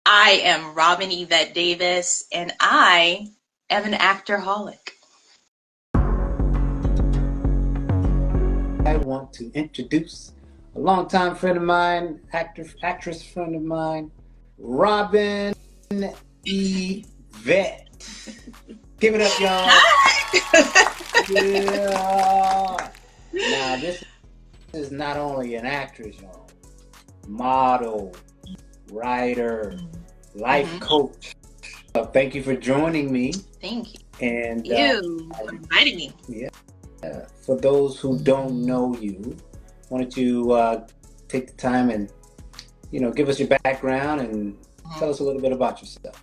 I am Robyn Evette Davis, and I am an actorholic. I want to introduce a longtime friend of mine, actress friend of mine, Robyn Evette. Give it up, y'all. Hi! Yeah. Now, this is not only an actress, y'all, model, writer, life coach. Thank you for joining me. Thank you. And You for inviting me. Yeah. For those who don't know you, why don't you take the time and give us your background and tell us a little bit about yourself.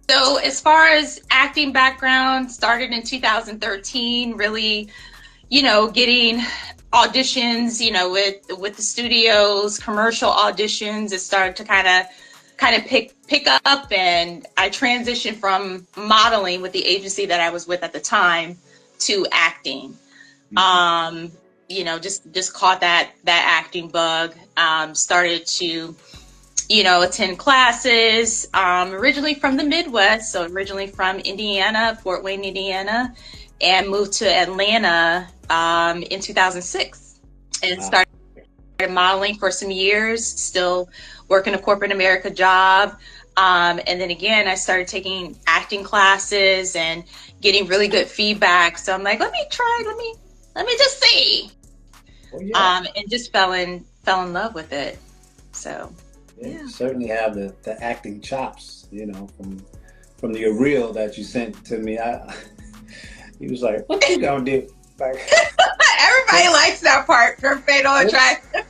So as far as acting background, started in 2013, really, getting auditions, with the studios, commercial auditions. It started to kind of pick up, and I transitioned from modeling with the agency that I was with at the time to acting. Just caught that acting bug. Started to attend classes, originally from the Midwest, so originally from Indiana, Fort Wayne, Indiana, and moved to Atlanta in 2006 and started modeling for some years, still working a corporate America job. And then again, I started taking acting classes and getting really good feedback. So I'm like, let me just see. Oh, yeah. And just fell in love with it. So yeah. You certainly have the acting chops, from the reel that you sent to me. He was like, what you gonna do? Like, everybody likes that part for Fatal Attraction.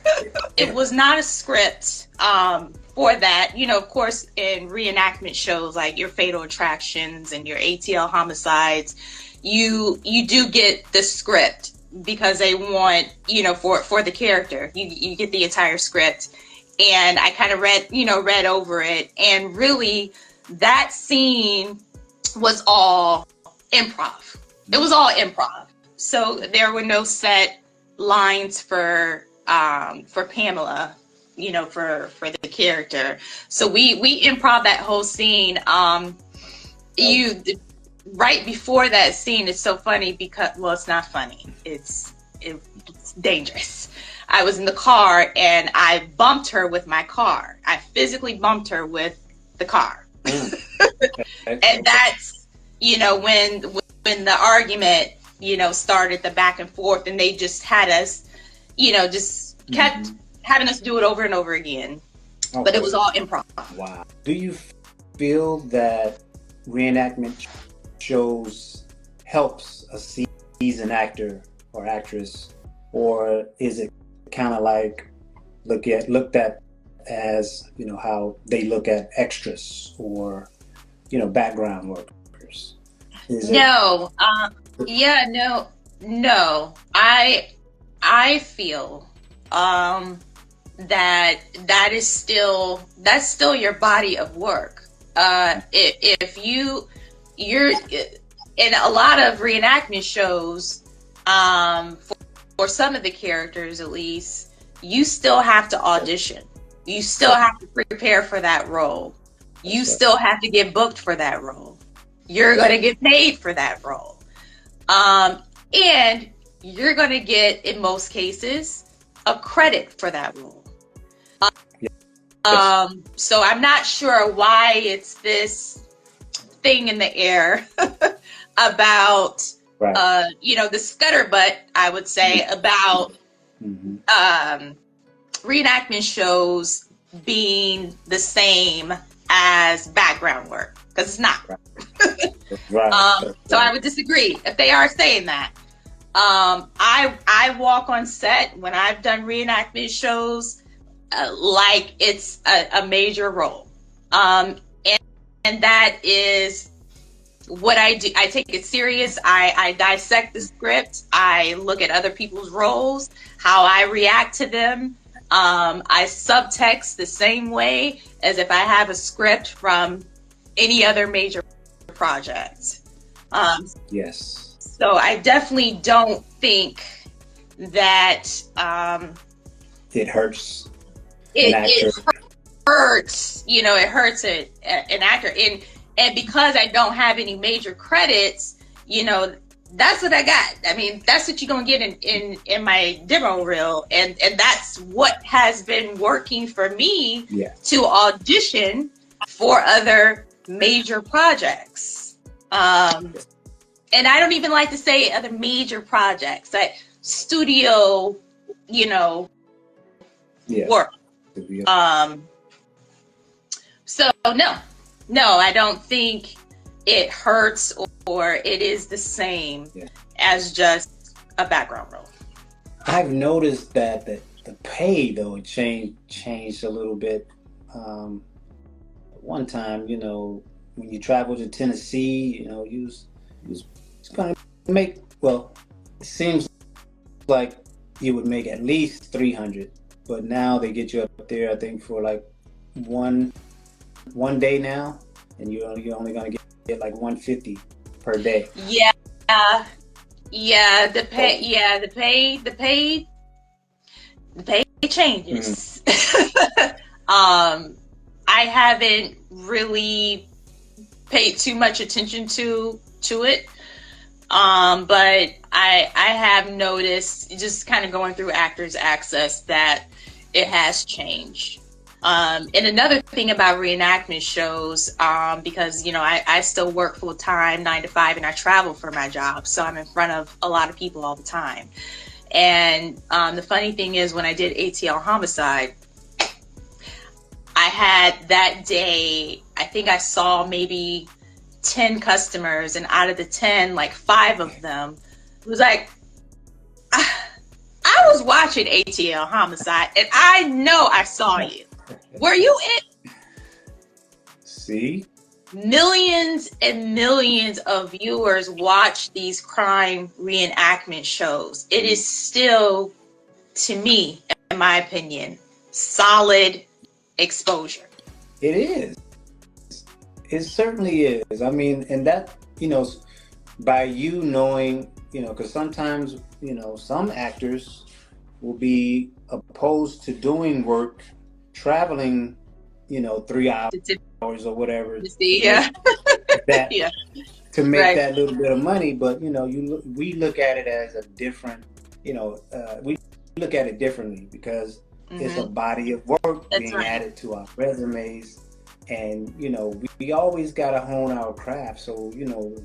It was not a script for that. Of course, in reenactment shows like your Fatal Attractions and your ATL Homicides, you do get the script because they want, for the character. You get the entire script. And I kind of read over it, and really that scene was all improv. It was all improv. So there were no set lines for Pamela, for the character. So we improv that whole scene. Right before that scene, it's so funny because, well, it's not funny. It's dangerous. I was in the car and I bumped her with my car. I physically bumped her with the car. And that's, when the argument, started, the back and forth, and they just had us, just kept having us do it over and over again. Okay. But it was all improv. Wow. Do you feel that reenactment shows helps a seasoned actor or actress, or is it kind of like looked at as how they look at extras or background workers? No. I feel that's still your body of work. If you're in a lot of reenactment shows, for some of the characters at least, you still have to audition. You still have to prepare for that role. You still have to get booked for that role. You're going to get paid for that role. And you're going to get, in most cases, a credit for that role. So I'm not sure why it's this thing in the air about the scuttlebutt, I would say, about reenactment shows being the same as background work, because it's not. So I would disagree if they are saying that. I walk on set when I've done reenactment shows like it's a major role, and that is what I do. I take it serious. I dissect the script. I look at other people's roles, how I react to them. I subtext the same way as if I have a script from any other major project. Yes. So I definitely don't think that it hurts. It hurts, you know, it hurts an actor. And because I don't have any major credits, you know, that's what I got. I mean, that's what you're gonna get in my demo reel, and that's what has been working for me to audition for other major projects. And I don't even like to say other major projects, like studio, you know, work. So no, I don't think it hurts or it is the same as just a background role. I've noticed that the pay though changed a little bit. One time, you know, when you travel to Tennessee, you know, you was gonna make, well, it seems like you would make at least 300, but now they get you up there, I think, for like one day now, and you're only gonna get like 150 per day. The pay changes. I haven't really paid too much attention to it. But I have noticed, just kind of going through Actors Access, that it has changed. And another thing about reenactment shows, because, you know, I still work full time, 9 to 5, and I travel for my job. So I'm in front of a lot of people all the time. And the funny thing is, when I did ATL Homicide, I had that day, I think I saw maybe 10 customers, and out of the 10, like 5 of them was like, I was watching ATL Homicide, and I know I saw you. Were you in? See? Millions and millions of viewers watch these crime reenactment shows. It is still, to me, in my opinion, solid exposure. It is. It certainly is. I mean, and that, you know, by you knowing, you know, because sometimes, you know, some actors will be opposed to doing work, traveling, you know, 3 hours or whatever. To make that little bit of money. But, you know, we look at it as a different, you know, we look at it differently, because it's a body of work being added to our resumes. And, you know, we always got to hone our craft. So, you know,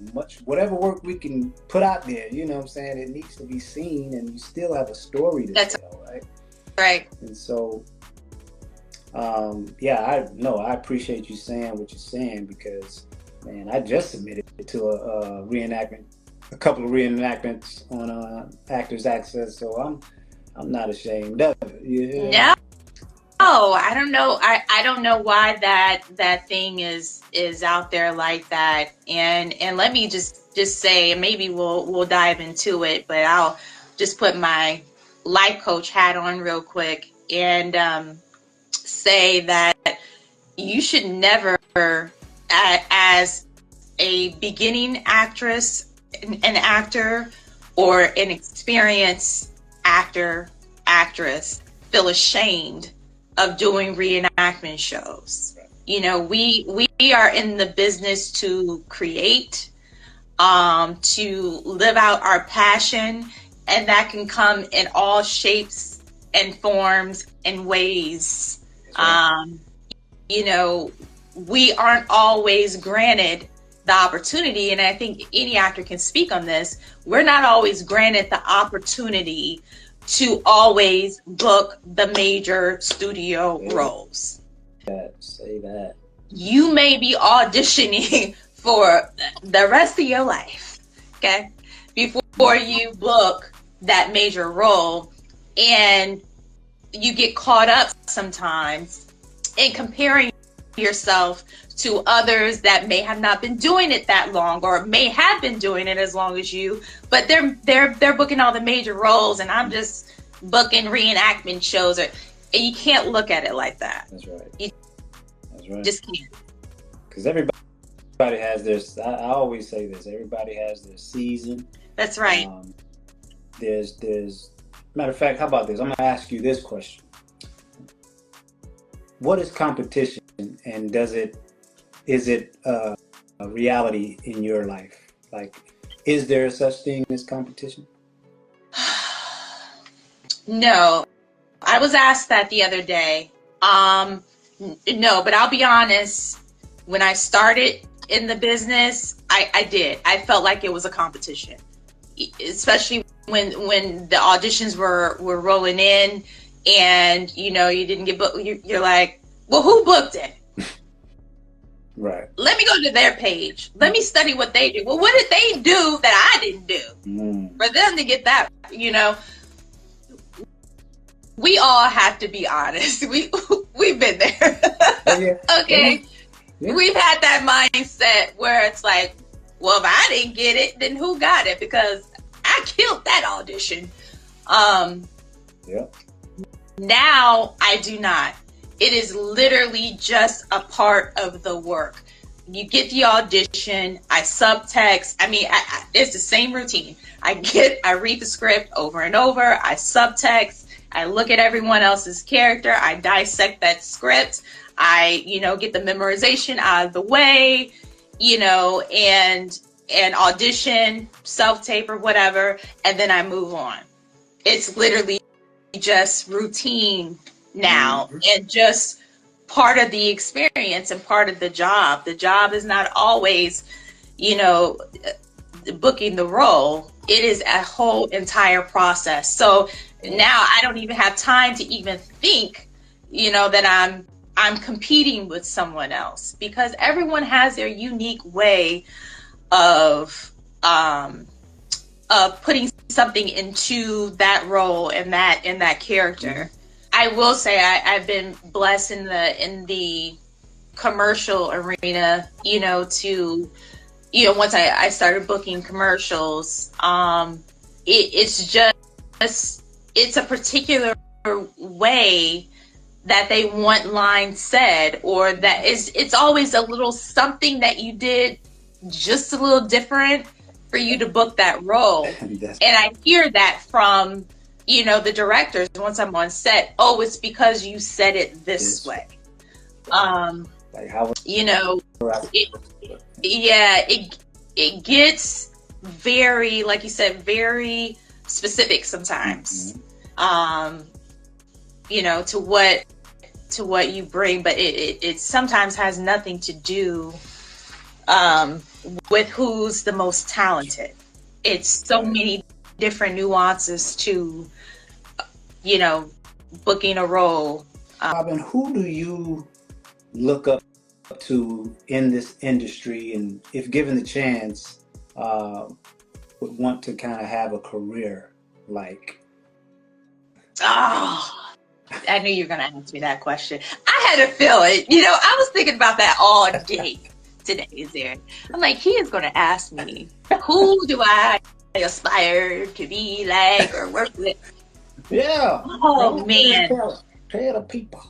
whatever work we can put out there, you know what I'm saying, it needs to be seen, and you still have a story to tell, right? Right. And so, I appreciate you saying what you're saying, because, man, I just submitted to a couple of reenactments on Actors Access, so I'm not ashamed of it. Yeah. No, I don't know. I don't know why that thing is out there like that. And let me just say, and maybe we'll dive into it, but I'll just put my life coach hat on real quick and say that you should never, as a beginning actress, an actor, or an experienced actress, feel ashamed of doing reenactment shows. You know, we are in the business to create, to live out our passion, and that can come in all shapes and forms and ways. You know, we aren't always granted the opportunity, and I think any actor can speak on this. We're not always granted the opportunity to always book the major studio roles. Say that. You may be auditioning for the rest of your life, okay, before you book that major role, and you get caught up sometimes in comparing yourself to others that may have not been doing it that long, or may have been doing it as long as you, but they're booking all the major roles, and I'm just booking reenactment shows. And you can't look at it like that. That's right. That's right. Just can't. Because everybody has their. I always say this. Everybody has their season. That's right. There's. Matter of fact, how about this? I'm gonna ask you this question. what is competition, and is it a reality in your life? Like, is there such thing as competition? No, I was asked that the other day. No, but I'll be honest. When I started in the business, I did. I felt like it was a competition, especially when the auditions were rolling in, and you didn't get booked. You're like, well, who booked it? Right. Let me go to their page. Let me study what they do. Well, what did they do that I didn't do for them to get that? We all have to be honest. We've been there. Oh, yeah. Okay. Yeah. We've had that mindset where it's like, well, if I didn't get it, then who got it? Because I killed that audition. Yeah. Now I do not. It is literally just a part of the work. You get the audition, I subtext. I mean, it's the same routine. I read the script over and over. I subtext. I look at everyone else's character. I dissect that script. I, get the memorization out of the way, and audition, self-tape or whatever, and then I move on. It's literally just routine now, and just part of the experience and part of the job. The job is not always, booking the role. It is a whole entire process. So now I don't even have time to even think, that I'm competing with someone else, because everyone has their unique way of putting something into that role and that character. I will say I've been blessed in the commercial arena, to once I started booking commercials, it's a particular way that they want lines said, or that it's always a little something that you did just a little different for you to book that role. And I hear that from, the directors once I'm on set. Oh, it's because you said it this way. Like how it gets very, like you said, very specific sometimes. To what you bring, but it sometimes has nothing to do with who's the most talented. It's so many different nuances to, booking a role. Robyn, who do you look up to in this industry, and if given the chance, would want to kind of have a career like? Oh, I knew you were going to ask me that question. I had a feeling. I was thinking about that all day today, Darren. I'm like, he is going to ask me, who do I aspire to be like or work with? Yeah. Oh, man. Tell the people.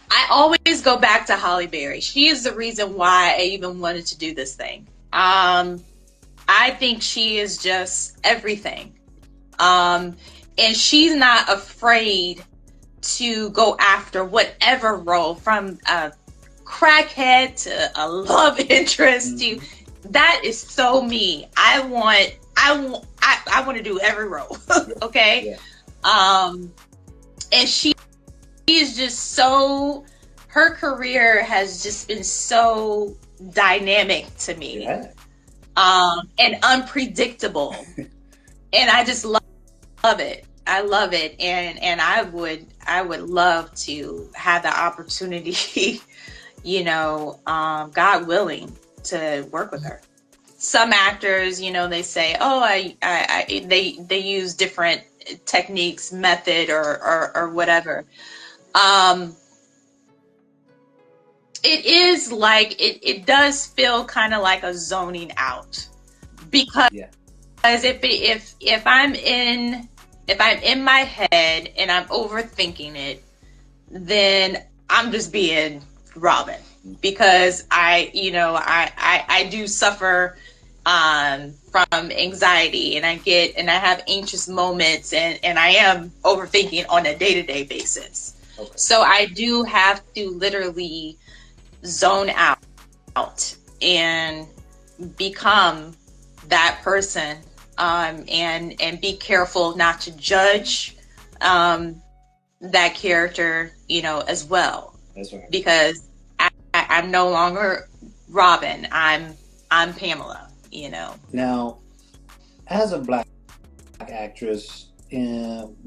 I always go back to Halle Berry. She is the reason why I even wanted to do this thing. I think she is just everything. And she's not afraid to go after whatever role, from a crackhead to a love interest to, that is so me. I want to do every role. Okay. Yeah. And she is just so, her career has just been so dynamic to me. Yeah. And unpredictable. And I just love it. I love it. And I would love to have the opportunity, God willing, to work with her. Some actors, they say, oh, they use different techniques, method, or whatever. It is like, it does feel kind of like a zoning out, because if I'm in my head and I'm overthinking it, then I'm just being Robyn, because I do suffer from anxiety, and I have anxious moments, and I am overthinking on a day-to-day basis. So I do have to literally zone out and become that person, and be careful not to judge that character, as well. That's right. Because I'm no longer Robyn. I'm Pamela. Now, as a Black actress,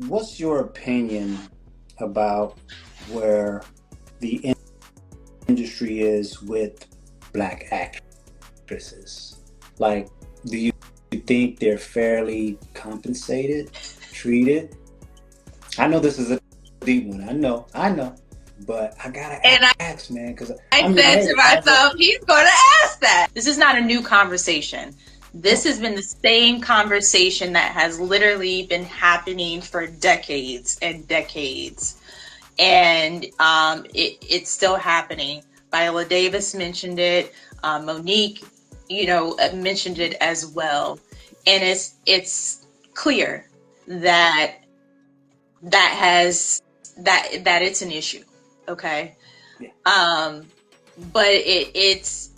what's your opinion about where the industry is with Black actresses? Like, do you think they're fairly compensated, treated? I know this is a deep one. I know, but I gotta ask, man, because I said to myself, he's gonna ask that. This is not a new conversation. This has been the same conversation that has literally been happening for decades and decades. And it's still happening. Viola Davis mentioned it. Monique, mentioned it as well. And it's clear that it's an issue. Okay. Yeah. But it's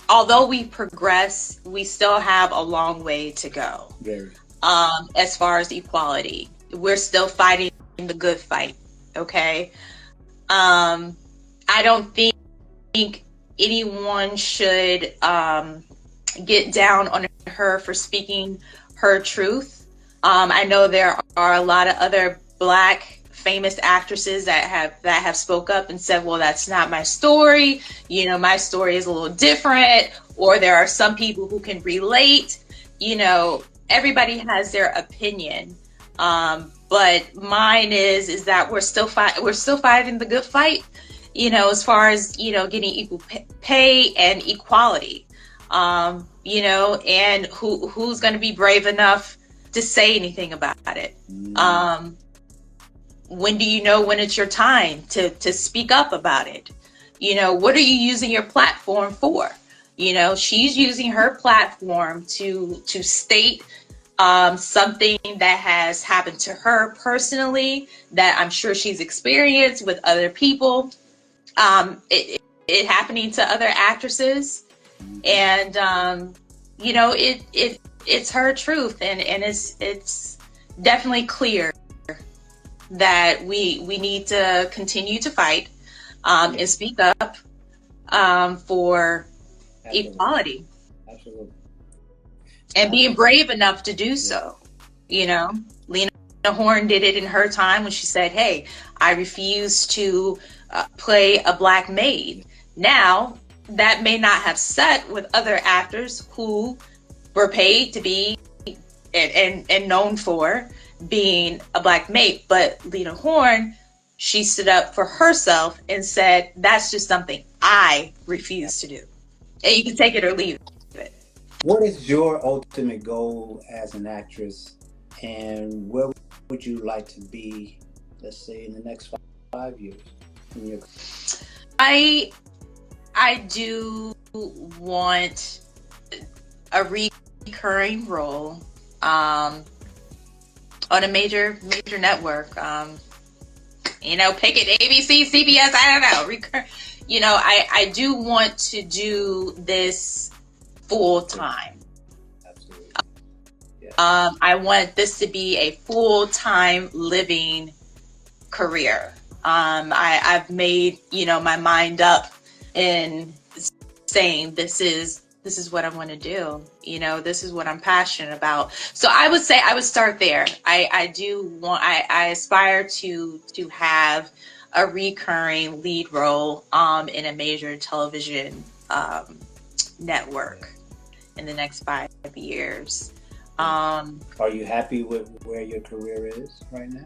although we progress, we still have a long way to go. Very. As far as equality, we're still fighting the good fight. Okay. I don't think anyone should get down on her for speaking her truth. I know there are a lot of other Black famous actresses that have spoke up and said, well, that's not my story. My story is a little different. Or there are some people who can relate. Everybody has their opinion. But mine is that we're still fighting the good fight, as far as, getting equal pay and equality, and who's going to be brave enough to say anything about it. When do you know when it's your time to speak up about it? What are you using your platform for? She's using her platform to state something that has happened to her personally, that I'm sure she's experienced with other people, it happening to other actresses, and it's her truth, and it's definitely clear that we need to continue to fight and speak up for equality. Absolutely. And being brave enough to do so. Lena Horne did it in her time when she said, hey, I refuse to play a Black maid. Now, that may not have set with other actors who were paid to be and known for being a Black maid. But Lena Horne, she stood up for herself and said, that's just something I refuse to do. And you can take it or leave it. What is your ultimate goal as an actress, and where would you like to be, let's say, in the next 5 years? I do want a recurring role on a major network. Pick it, ABC, CBS, I don't know. I do want to do this full time. Absolutely. Yeah. I want this to be a full-time living career. I've made, my mind up in saying this is what I want to do. This is what I'm passionate about. So I would say I would start there. I aspire to have a recurring lead role in a major television network in the next 5 years. Are you happy with where your career is right now?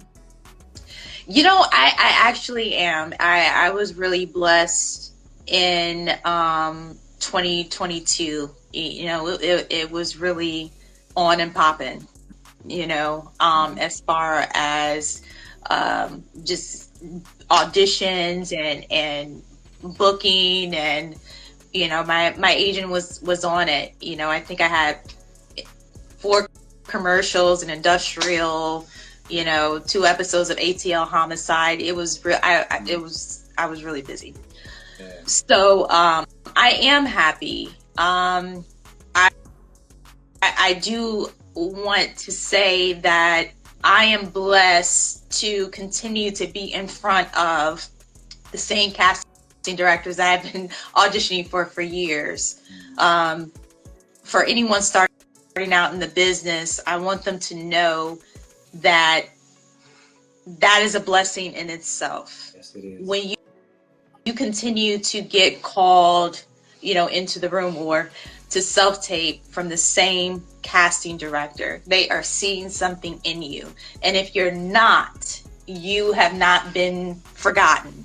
I actually am. I was really blessed in 2022. It was really on and popping, as far as just auditions and booking, and my agent was on it. I think I had 4 commercials, an industrial, you know, 2 episodes of ATL Homicide. It was I was really busy. Yeah. So I am happy. I do want to say that I am blessed to continue to be in front of the same casting directors I've been auditioning for years. For anyone starting out in the business, I want them to know that that is a blessing in itself. Yes, it is. When you continue to get called, you know, into the room or to self-tape from the same casting director, they are seeing something in you. And if you're not, you have not been forgotten.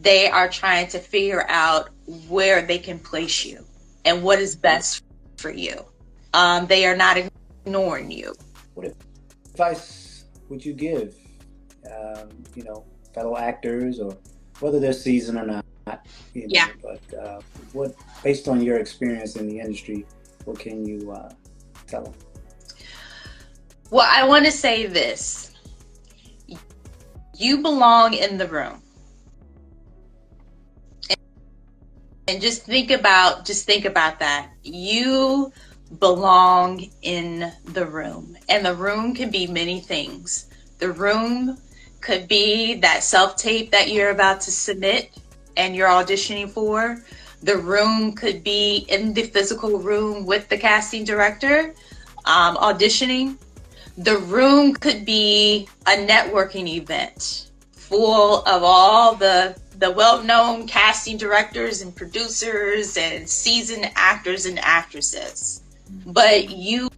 They are trying to figure out where they can place you and what is best for you. They are not ignoring you. What advice would you give, you know, fellow actors, or whether they're seasoned or not, you know, Yeah. but what, based on your experience in the industry, what can you tell them? Well, I want to say this. You belong in the room. And just think about that. You belong in the room. And the room can be many things. The room could be that self-tape that you're about to submit and you're auditioning for. The room could be in the physical room with the casting director, auditioning. The room could be a networking event full of all the well-known casting directors and producers and seasoned actors and actresses. But you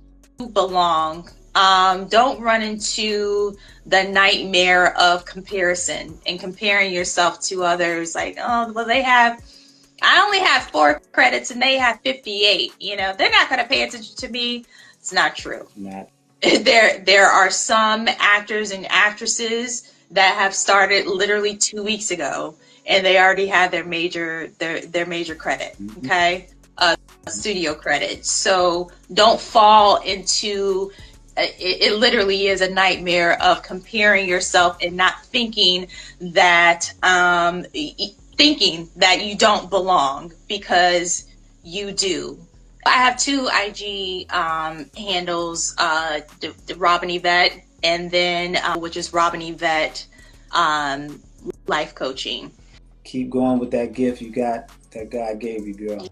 belong. Don't run into the nightmare of comparison and comparing yourself to others. Like, oh, well, I only have 4 credits and they have 58. You know, they're not going to pay attention to me. It's not true. Not. There are some actors and actresses that have started literally 2 weeks ago, and they already have their major credit. Okay, studio credit. So don't fall into it. Literally is a nightmare of comparing yourself and not thinking that you don't belong, because you do. I have 2 IG handles, the Robyn Evette, and then which is Robyn Evette life coaching. Keep going with that gift you got, that God gave you, girl.